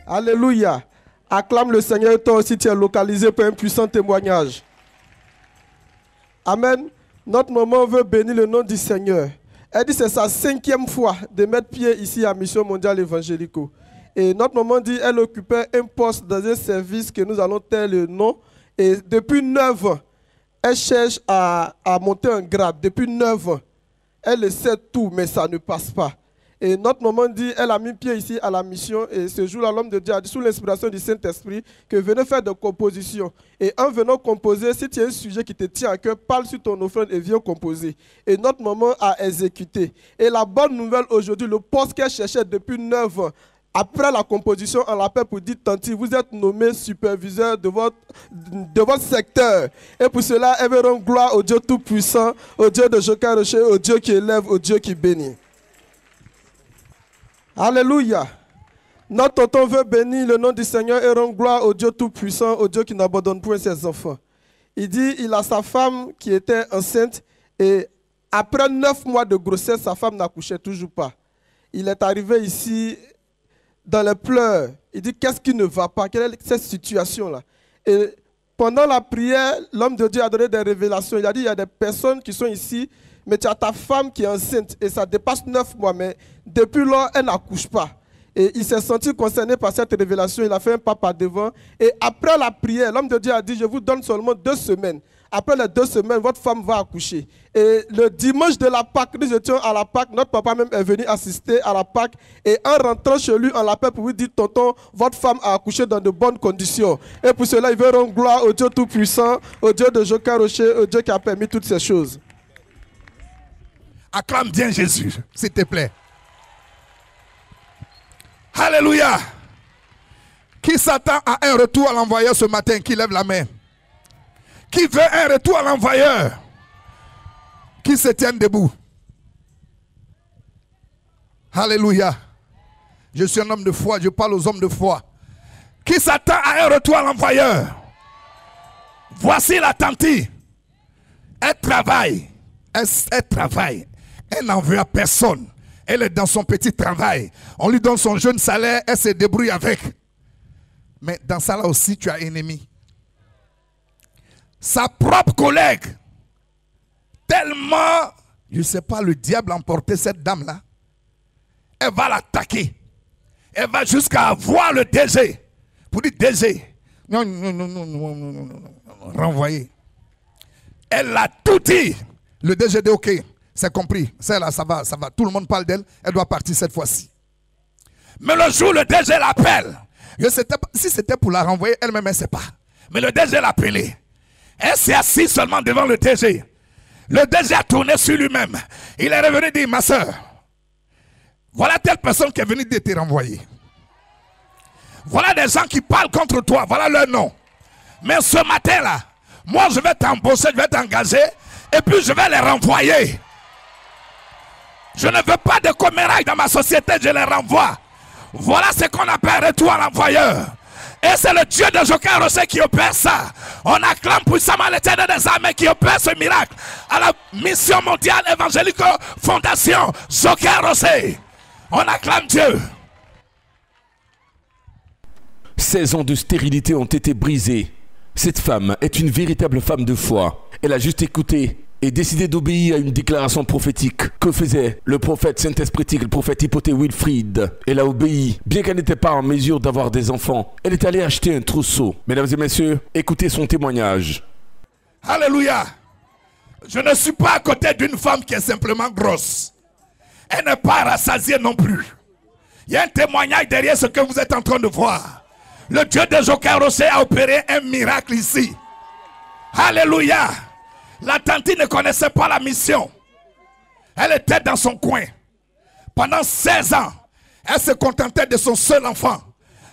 Alléluia. Acclame le Seigneur et toi aussi tu es localisé pour un puissant témoignage. Amen. Notre maman veut bénir le nom du Seigneur. Elle dit que c'est sa 5e fois de mettre pied ici à Mission Mondiale Évangélico. Et notre maman dit qu'elle occupait un poste dans un service que nous allons taire le nom. Et depuis 9 ans, elle cherche à monter un grade. Depuis 9 ans, elle sait tout, mais ça ne passe pas. Et notre maman dit, elle a mis pied ici à la mission. Et ce jour-là, l'homme de Dieu a dit, sous l'inspiration du Saint-Esprit, que venez faire des compositions. Et en venant composer, si tu as un sujet qui te tient à cœur, parle sur ton offrande et viens composer. Et notre maman a exécuté. Et la bonne nouvelle aujourd'hui, le poste qu'elle cherchait depuis 9 ans, après la composition, on l'appelle pour dire, Tanti, vous êtes nommé superviseur de votre secteur. Et pour cela, elle veut rendre gloire au Dieu Tout-Puissant, au Dieu de Jokai Rocher, au Dieu qui élève, au Dieu qui bénit. Alléluia. Notre tonton veut bénir le nom du Seigneur et rendre gloire au Dieu Tout-Puissant, au Dieu qui n'abandonne point ses enfants. Il dit, il a sa femme qui était enceinte et après 9 mois de grossesse, sa femme n'accouchait toujours pas. Il est arrivé ici dans les pleurs. Il dit, qu'est-ce qui ne va pas? Quelle est cette situation-là? Et pendant la prière, l'homme de Dieu a donné des révélations. Il a dit, il y a des personnes qui sont ici, mais tu as ta femme qui est enceinte et ça dépasse 9 mois, mais depuis lors, elle n'accouche pas. Et il s'est senti concerné par cette révélation, il a fait un pas par devant. Et après la prière, l'homme de Dieu a dit, je vous donne seulement 2 semaines. Après les 2 semaines, votre femme va accoucher. Et le dimanche de la Pâque, nous étions à la Pâque, notre papa même est venu assister à la Pâque. Et en rentrant chez lui, on l'appelle pour lui dire, tonton, votre femme a accouché dans de bonnes conditions. Et pour cela, il veut rendre gloire au Dieu Tout-Puissant, au Dieu de Jokai Rocher, au Dieu qui a permis toutes ces choses. Acclame bien Jésus, s'il te plaît. Alléluia. Qui s'attend à un retour à l'envoyeur ce matin? Qui lève la main? Qui veut un retour à l'envoyeur? Qui se tient debout? Alléluia. Je suis un homme de foi, je parle aux hommes de foi. Qui s'attend à un retour à l'envoyeur? Voici la tante. Elle travaille. Elle travaille. Elle n'en veut à personne. Elle est dans son petit travail. On lui donne son jeune salaire, elle se débrouille avec. Mais dans ça là aussi, tu as ennemi. Sa propre collègue. Tellement, je ne sais pas, le diable a emporté cette dame-là. Elle va l'attaquer. Elle va jusqu'à voir le DG. Pour dire DG. Non, renvoyer. Elle a tout dit. Le DG dit ok. C'est compris. Celle-là, ça va. Tout le monde parle d'elle. Elle doit partir cette fois-ci. Mais le jour où le DG l'appelle, si c'était pour la renvoyer, elle-même, elle ne sait pas. Mais le DG l'a appelée. Elle s'est assise seulement devant le DG. Le DG a tourné sur lui-même. Il est revenu dire, ma soeur, voilà telle personne qui est venue de te renvoyer. Voilà des gens qui parlent contre toi. Voilà leur nom. Mais ce matin-là, moi, je vais t'embaucher, je vais t'engager, et puis je vais les renvoyer. Je ne veux pas de commérailles dans ma société, je les renvoie. Voilà ce qu'on appelle retour à l'envoyeur. Et c'est le Dieu de Jokai Rocher qui opère ça. On acclame puissamment l'Éternel des armées qui opère ce miracle à la Mission Mondiale Évangélique Fondation Jokai Rocher. On acclame Dieu. 16 ans de stérilité ont été brisés. Cette femme est une véritable femme de foi. Elle a juste écouté et décidé d'obéir à une déclaration prophétique que faisait le prophète Saint-Esprit, le prophète Hypothée Wilfrid. Elle a obéi, bien qu'elle n'était pas en mesure d'avoir des enfants. Elle est allée acheter un trousseau. Mesdames et messieurs, écoutez son témoignage. Alléluia. Je ne suis pas à côté d'une femme qui est simplement grosse. Elle n'est pas rassasiée non plus. Il y a un témoignage derrière ce que vous êtes en train de voir. Le Dieu de Jokai Rocher a opéré un miracle ici. Alléluia. La tante ne connaissait pas la mission. Elle était dans son coin. Pendant 16 ans, elle se contentait de son seul enfant.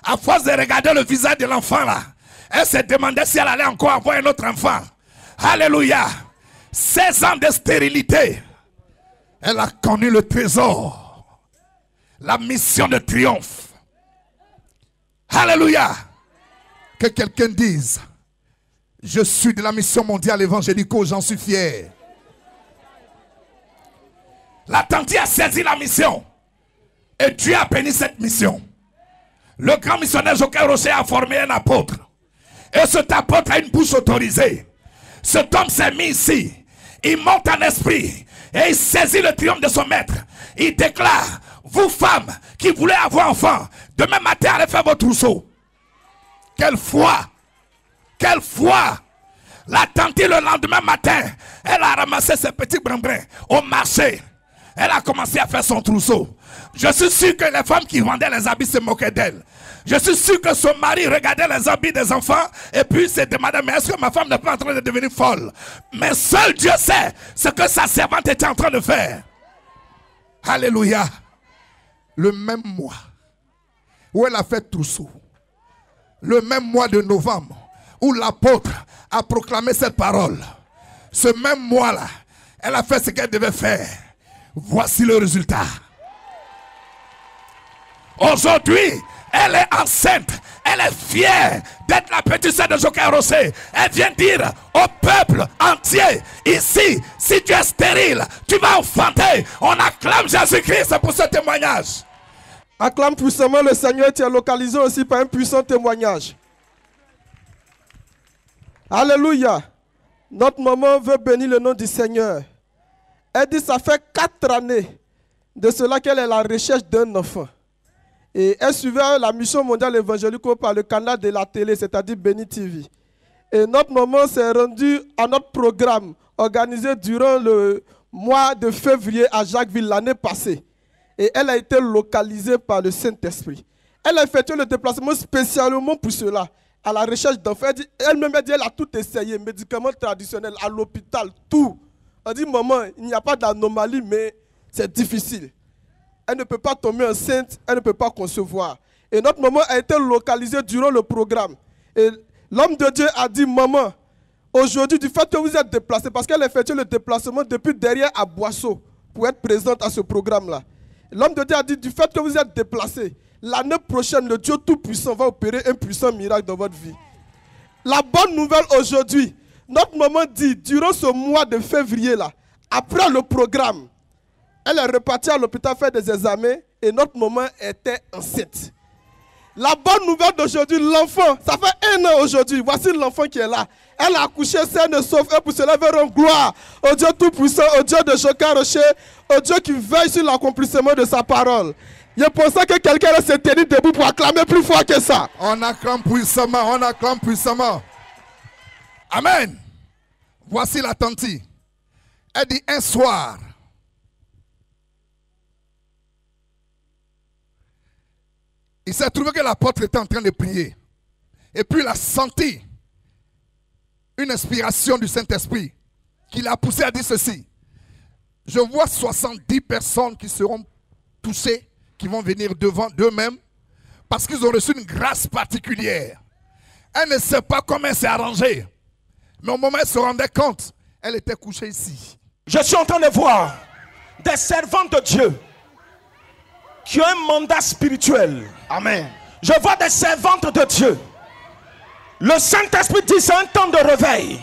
À force de regarder le visage de l'enfant là, elle se demandait si elle allait encore avoir un autre enfant. Alléluia. 16 ans de stérilité. Elle a connu le trésor. La mission de triomphe. Alléluia. Que quelqu'un dise, je suis de la Mission Mondiale Évangélico, j'en suis fier. La tante a saisi la mission. Et Dieu a béni cette mission. le grand missionnaire Joker Rocher a formé un apôtre. Et cet apôtre a une bouche autorisée. Cet homme s'est mis ici. Il monte en esprit. Et il saisit le triomphe de son maître. Il déclare, vous femmes qui voulez avoir enfant, demain matin allez faire votre trousseau. Quelle foi! Quelle foi! La tante le lendemain matin, elle a ramassé ses petits brin-brins au marché. Elle a commencé à faire son trousseau. Je suis sûr que les femmes qui vendaient les habits se moquaient d'elle. Je suis sûr que son mari regardait les habits des enfants et puis se demandait, mais est-ce que ma femme n'est pas en train de devenir folle? Mais seul Dieu sait ce que sa servante était en train de faire. Alléluia. Le même mois où elle a fait trousseau, le même mois de novembre où l'apôtre a proclamé cette parole, ce même mois-là, elle a fait ce qu'elle devait faire. Voici le résultat. Aujourd'hui, elle est enceinte. Elle est fière d'être la petite sœur de Joker Rocher. Elle vient dire au peuple entier, ici, si tu es stérile, tu vas enfanter. On acclame Jésus-Christ pour ce témoignage. Acclame puissamment le Seigneur, tu es localisé aussi par un puissant témoignage. Alléluia. Notre maman veut bénir le nom du Seigneur. Elle dit ça fait 4 années de cela qu'elle est à la recherche d'un enfant. Et elle suivait la mission mondiale évangélique par le canal de la télé, c'est-à-dire Béni TV. Et notre maman s'est rendue à notre programme organisé durant le mois de février à Jacquesville l'année passée. Et elle a été localisée par le Saint-Esprit. Elle a effectué le déplacement spécialement pour cela, à la recherche d'enfants. Elle-même a dit elle a tout essayé, médicaments traditionnels, à l'hôpital, tout. Elle dit, maman, il n'y a pas d'anomalie, mais c'est difficile. Elle ne peut pas tomber enceinte, elle ne peut pas concevoir. Et notre maman a été localisée durant le programme. Et l'homme de Dieu a dit, maman, aujourd'hui, du fait que vous êtes déplacée, parce qu'elle a effectué le déplacement depuis derrière à Boisseau, pour être présente à ce programme-là. L'homme de Dieu a dit, du fait que vous êtes déplacée, l'année prochaine, le Dieu Tout-Puissant va opérer un puissant miracle dans votre vie. La bonne nouvelle aujourd'hui, notre maman dit, durant ce mois de février-là, après le programme, elle est repartie à l'hôpital faire des examens et notre maman était enceinte. La bonne nouvelle d'aujourd'hui, l'enfant, ça fait 1 an aujourd'hui, voici l'enfant qui est là. Elle a accouché saine et sauve, et pour cela, elle veut rendre gloire au Dieu Tout-Puissant, au Dieu de Joker Rocher, au Dieu qui veille sur l'accomplissement de sa parole. Je pensais que quelqu'un allait se tenir debout pour acclamer plus fort que ça. On acclame puissamment, on acclame puissamment. Amen. Voici la tante. Elle dit un soir, il s'est trouvé que l'apôtre était en train de prier. Et puis il a senti une inspiration du Saint-Esprit qui l'a poussé à dire ceci. Je vois 70 personnes qui seront touchées, qui vont venir devant d'eux-mêmes parce qu'ils ont reçu une grâce particulière. Elle ne sait pas comment elle s'est arrangée. Mais au moment où elle se rendait compte, elle était couchée ici. Je suis en train de voir des servants de Dieu qui ont un mandat spirituel. Amen. Je vois des servantes de Dieu. Le Saint-Esprit dit c'est un temps de réveil.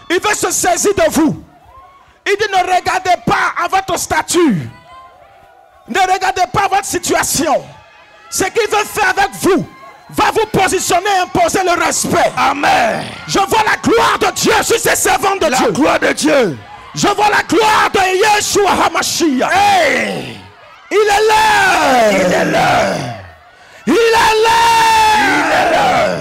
Il veut se saisir de vous. Il dit ne regardez pas à votre statut. Ne regardez pas votre situation. Ce qu'il veut faire avec vous va vous positionner et imposer le respect. Amen. Je vois la gloire de Dieu sur ces servants de Dieu. La gloire de Dieu. Je vois la gloire de Yeshua HaMashiach. Hey. Il est là. Il est là. Il est là. Il est là.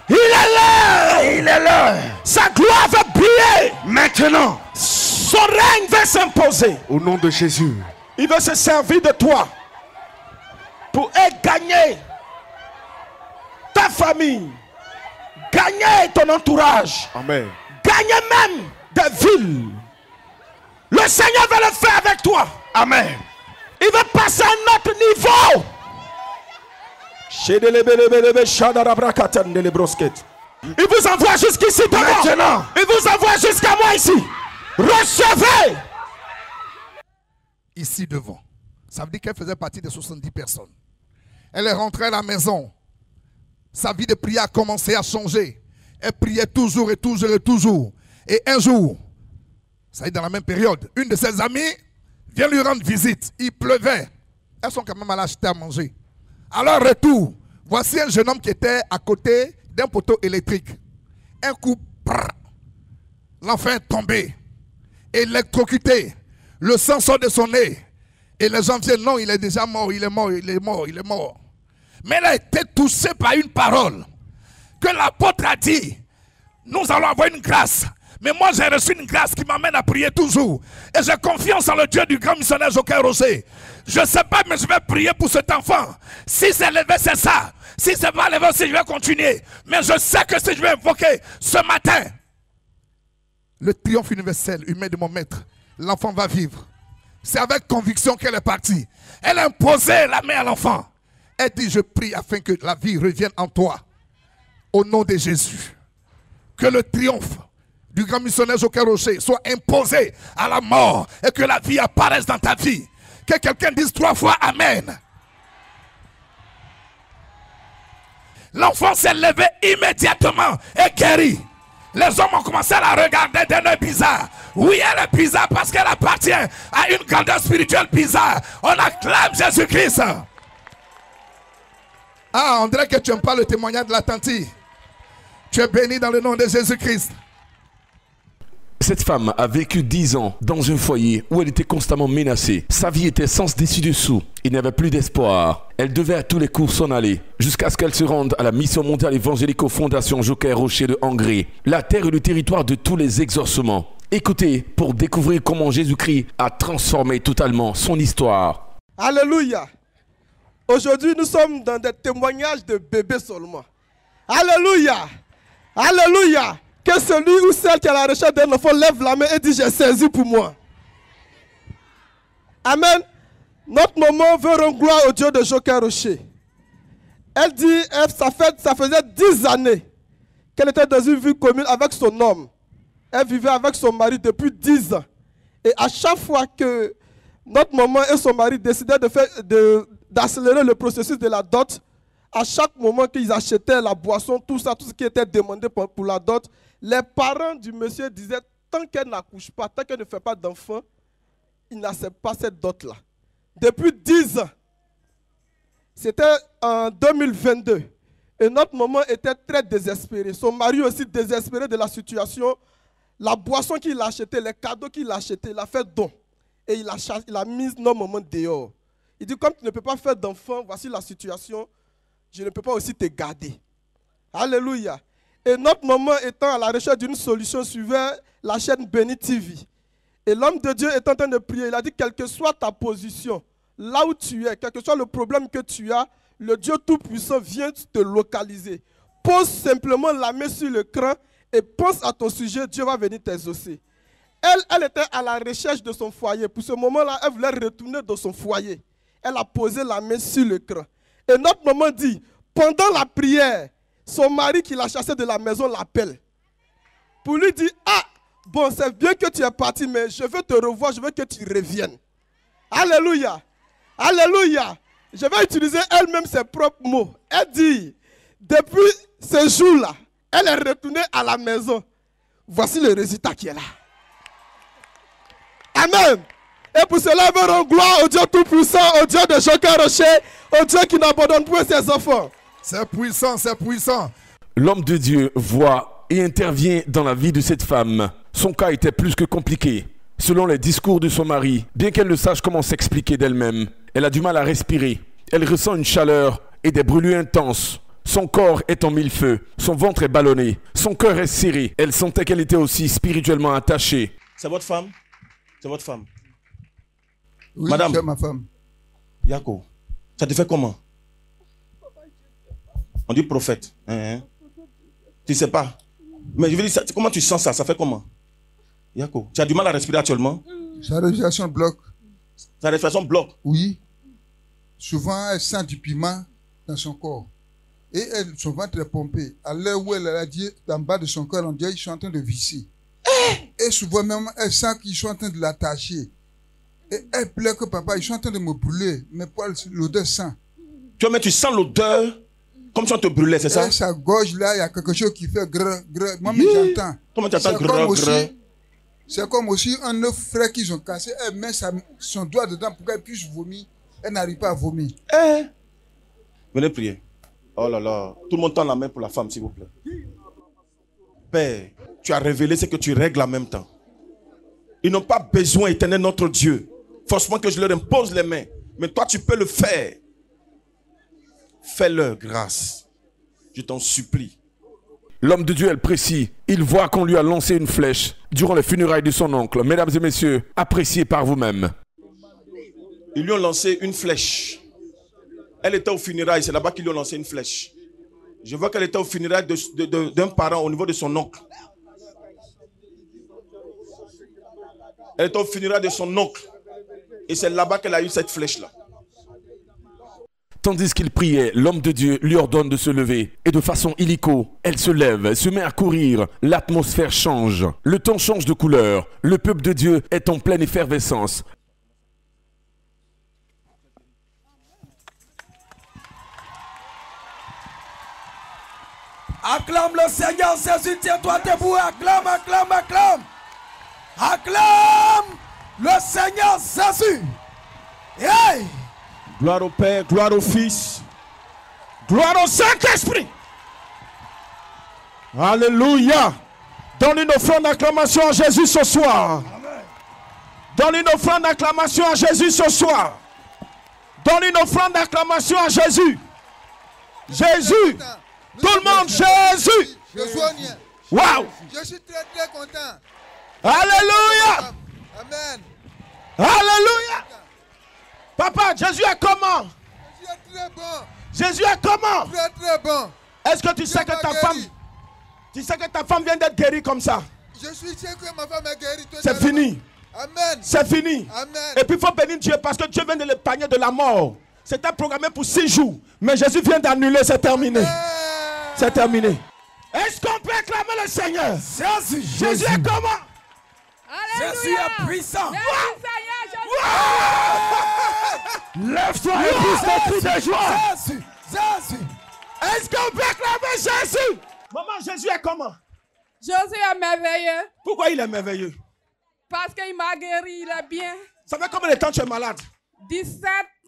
Il est là. Il est là. Sa gloire va briller. Maintenant. Son règne va s'imposer. Au nom de Jésus. Il veut se servir de toi pour gagner ta famille, gagner ton entourage, Amen. gagner même des villes. Le Seigneur va le faire avec toi. Amen. Il va passer à un autre niveau. Il vous envoie jusqu'ici devant. Maintenant. Il vous envoie jusqu'à moi ici. Recevez. Ici devant. Ça veut dire qu'elle faisait partie des 70 personnes. Elle est rentrée à la maison. Sa vie de prière a commencé à changer. Elle priait toujours et toujours et toujours. Et un jour, ça y est dans la même période, une de ses amies vient lui rendre visite. Il pleuvait. Elles sont quand même allées acheter à manger. À leur retour, voici un jeune homme qui était à côté d'un poteau électrique. Un coup, l'enfant est tombé, électrocuté. Le sang sort de son nez. Et les gens disent non, il est déjà mort, il est mort, il est mort, il est mort. Mais elle a été touchée par une parole que l'apôtre a dit. Nous allons avoir une grâce. Mais moi j'ai reçu une grâce qui m'amène à prier toujours. Et j'ai confiance en le Dieu du grand missionnaire Joker Rocher. Je ne sais pas, mais je vais prier pour cet enfant. Si c'est levé, c'est ça. Si c'est pas levé aussi, je vais continuer. Mais je sais que si je vais invoquer ce matin le triomphe universel humain de mon maître, l'enfant va vivre. C'est avec conviction qu'elle est partie. Elle a imposé la main à l'enfant. Elle dit, je prie afin que la vie revienne en toi. Au nom de Jésus. Que le triomphe du grand missionnaire Joker Rocher soit imposé à la mort et que la vie apparaisse dans ta vie. Que quelqu'un dise 3 fois Amen. L'enfant s'est levé immédiatement et guéri. Les hommes ont commencé à la regarder d'un œil bizarre. Oui, elle est bizarre parce qu'elle appartient à une grandeur spirituelle bizarre. On acclame Jésus-Christ. Ah, on dirait que tu n'aimes pas le témoignage de la tante. Tu es béni dans le nom de Jésus-Christ. Cette femme a vécu 10 ans dans un foyer où elle était constamment menacée. Sa vie était sans dessus-dessous. Il n'y avait plus d'espoir. Elle devait à tous les coups s'en aller, jusqu'à ce qu'elle se rende à la mission mondiale évangélico-fondation Joker Rocher de Hongrie. La terre est le territoire de tous les exorcements. Écoutez pour découvrir comment Jésus-Christ a transformé totalement son histoire. Alléluia. Aujourd'hui, nous sommes dans des témoignages de bébés seulement. Alléluia. Alléluia. Que celui ou celle qui est à la recherche d'un enfant lève la main et dit, j'ai saisi pour moi. Amen. Notre maman veut rendre gloire au Dieu de Joker Rocher. Elle dit, ça faisait 10 années qu'elle était dans une vie commune avec son homme. Elle vivait avec son mari depuis 10 ans. Et à chaque fois que notre maman et son mari décidaient d'accélérer le processus de la dot, à chaque moment qu'ils achetaient la boisson, tout ça, tout ce qui était demandé pour la dot, les parents du monsieur disaient, tant qu'elle n'accouche pas, tant qu'elle ne fait pas d'enfant, ils n'acceptent pas cette dot-là. Depuis 10 ans, c'était en 2022, et notre maman était très désespérée. Son mari aussi désespéré de la situation. La boisson qu'il a achetée, les cadeaux qu'il a achetés, il a fait don. Et il a mis notre maman dehors. Il dit, comme tu ne peux pas faire d'enfant, voici la situation, je ne peux pas aussi te garder. Alléluia. Et notre maman étant à la recherche d'une solution, suivait la chaîne Béni TV. Et l'homme de Dieu est en train de prier. Il a dit, quelle que soit ta position, là où tu es, quel que soit le problème que tu as, le Dieu Tout-Puissant vient te localiser. Pose simplement la main sur le crâne et pense à ton sujet, Dieu va venir t'exaucer. Elle était à la recherche de son foyer. Pour ce moment-là, elle voulait retourner dans son foyer. Elle a posé la main sur le crâne. Et notre maman dit, pendant la prière, son mari qui l'a chassé de la maison l'appelle. Pour lui dire, ah, bon, c'est bien que tu es parti, mais je veux te revoir, je veux que tu reviennes. Alléluia. Alléluia. Je vais utiliser elle-même ses propres mots. Elle dit, depuis ce jour-là, elle est retournée à la maison. Voici le résultat qui est là. Amen. Et pour cela, elle veut rendre gloire au Dieu Tout-Puissant, au Dieu de Joker Rocher, au Dieu qui n'abandonne point ses enfants. C'est puissant, c'est puissant. L'homme de Dieu voit et intervient dans la vie de cette femme. Son cas était plus que compliqué. Selon les discours de son mari, bien qu'elle ne sache comment s'expliquer d'elle-même, elle a du mal à respirer. Elle ressent une chaleur et des brûlures intenses. Son corps est en mille feux, son ventre est ballonné, son cœur est serré. Elle sentait qu'elle était aussi spirituellement attachée. C'est votre femme? C'est votre femme? Oui, Madame, c'est ma femme. Yako, ça te fait comment? On dit prophète. Tu ne sais pas. Mais je veux dire, comment tu sens ça? Ça fait comment? Yako, tu as du mal à respirer actuellement? Sa respiration bloque. Ta respiration bloque? Oui. Souvent, elle sent du piment dans son corps. Et son ventre est pompé. À l'heure où elle a dit, en bas de son corps, on dirait qu'ils sont en train de visser. Et souvent même, elle sent qu'ils sont en train de l'attacher. Et elle pleure que papa, ils sont en train de me brûler. Mais pour l'odeur sent. Tu vois, mais tu sens l'odeur comme si on te brûlait, c'est ça? Et sa gorge là, il y a quelque chose qui fait grrr, grrr. Moi, mais j'entends. Comment tu entends grrr, grrr? C'est comme aussi un œuf frais qu'ils ont cassé. Elle met son doigt dedans pour qu'elle puisse vomir. Elle n'arrive pas à vomir. Venez prier. Oh là là. Tout le monde tend la main pour la femme, s'il vous plaît. Père, tu as révélé ce que tu règles en même temps. Ils n'ont pas besoin, éternel notre Dieu, forcément que je leur impose les mains. Mais toi, tu peux le faire. Fais-leur grâce. Je t'en supplie. L'homme de Dieu est précis. Il voit qu'on lui a lancé une flèche durant les funérailles de son oncle. Mesdames et messieurs, appréciez par vous-même. Ils lui ont lancé une flèche. Elle était aux funérailles, c'est là-bas qu'ils lui ont lancé une flèche. Je vois qu'elle était aux funérailles d'un parent au niveau de son oncle. Elle était aux funérailles de son oncle. Et c'est là-bas qu'elle a eu cette flèche-là. Tandis qu'il priait, l'homme de Dieu lui ordonne de se lever. Et de façon illico, elle se lève, se met à courir. L'atmosphère change. Le temps change de couleur. Le peuple de Dieu est en pleine effervescence. Acclame le Seigneur Jésus, tiens-toi debout, acclame, acclame, acclame. Acclame le Seigneur Jésus. Hey! Gloire au Père, gloire au Fils, gloire au Saint-Esprit. Alléluia. Donne une offrande d'acclamation à Jésus ce soir. Donne une offrande d'acclamation à Jésus ce soir. Donne une offrande d'acclamation à Jésus. Jésus. Tout le monde, Jésus. Waouh. Je suis très très content. Alléluia. Amen. Alléluia. Papa, Jésus est comment? Jésus est très bon. Jésus est comment? Très très bon. Est-ce que tu sais que ta femme, vient d'être guérie comme ça? Je suis sûr que ma femme est guérie. C'est fini. Amen. C'est fini. Amen. Et puis il faut bénir Dieu parce que Dieu vient de l'épargner de la mort. C'était programmé pour 6 jours. Mais Jésus vient d'annuler, c'est terminé. Amen. C'est terminé. Est-ce qu'on peut acclamer le Seigneur? Jésus est comment? Jésus est puissant. Lève-toi et pousse des cris de joie. Jésus, Jésus. Est-ce qu'on peut acclamer Jésus? Maman, Jésus est comment? Jésus est merveilleux. Pourquoi il est merveilleux? Parce qu'il m'a guéri, il est bien. Ça fait combien de temps tu es malade? 17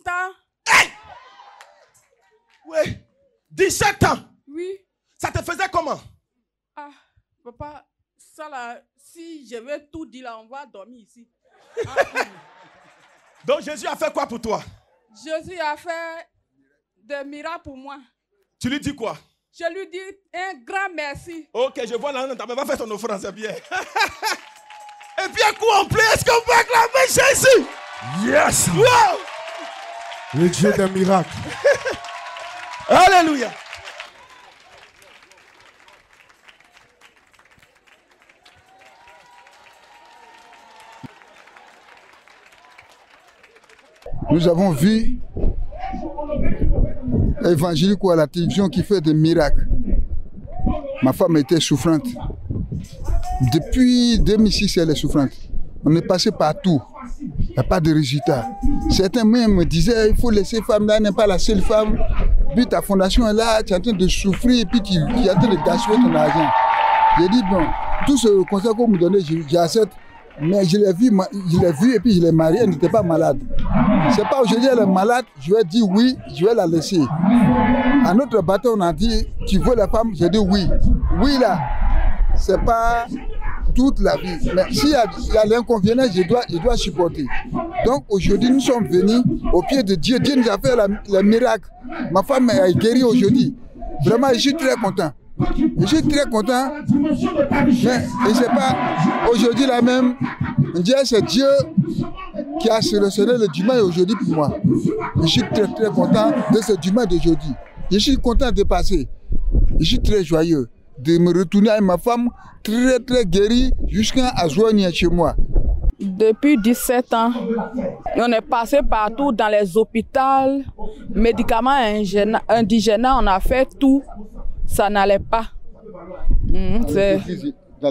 ans. Hey! Oui. 17 ans. Oui. Ça te faisait comment? Ah, papa, ça là, si je vais tout dire là, on va dormir ici. Donc Jésus a fait quoi pour toi? Jésus a fait des miracles pour moi. Tu lui dis quoi? Je lui dis un grand merci. Ok, je vois là, va faire ton offrande, c'est bien. Et puis à quoi on plaît? Est-ce qu'on peut acclamer Jésus? Yes. Wow! Le Dieu des miracles. Alléluia. Nous avons vu évangélique ou à la télévision qui fait des miracles. Ma femme était souffrante. Depuis 2006, elle est souffrante. On est passé partout. Il n'y a pas de résultat. Certains même me disaient, il faut laisser femme là, n'est pas la seule femme. Puis ta fondation est là, tu es en train de souffrir et puis tu es en train de gaspiller ton argent. J'ai dit, bon, tout ce conseil qu'on me donnait, j'accepte. Mais je l'ai vu et puis je l'ai mariée, elle n'était pas malade. C'est pas aujourd'hui elle est malade, je vais dire oui, je vais la laisser. À notre bateau, on a dit, tu veux la femme? J'ai dit oui. Oui là, c'est pas toute la vie. Mais s'il y a l'inconvénient, je dois supporter. Donc aujourd'hui, nous sommes venus au pied de Dieu. Dieu nous a fait le miracle. Ma femme est guérie aujourd'hui. Vraiment, je suis très content. Je suis très content, mais je ne sais pas, aujourd'hui là même, c'est Dieu qui a sélectionné le dimanche aujourd'hui pour moi. Je suis très très content de ce dimanche d'aujourd'hui. Je suis content de passer. Je suis très joyeux de me retourner avec ma femme, très très guérie, jusqu'à Azonia chez moi. Depuis 17 ans, on est passé partout dans les hôpitaux, médicaments indigènes, on a fait tout. Ça n'allait pas. Dans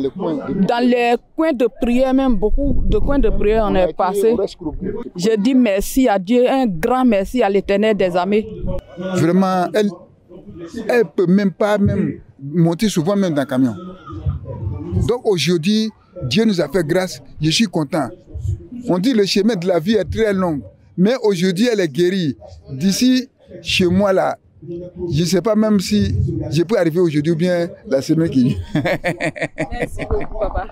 les coins de prière, même beaucoup de coins de prière, on est passé. Je dis merci à Dieu, un grand merci à l'Éternel des armées. Vraiment, elle ne peut même pas monter souvent même dans le camion. Donc aujourd'hui, Dieu nous a fait grâce, je suis content. On dit que le chemin de la vie est très long, mais aujourd'hui elle est guérie. D'ici chez moi là, Je ne sais pas même si je peux arriver aujourd'hui ou bien la semaine qui vient. Merci beaucoup, papa.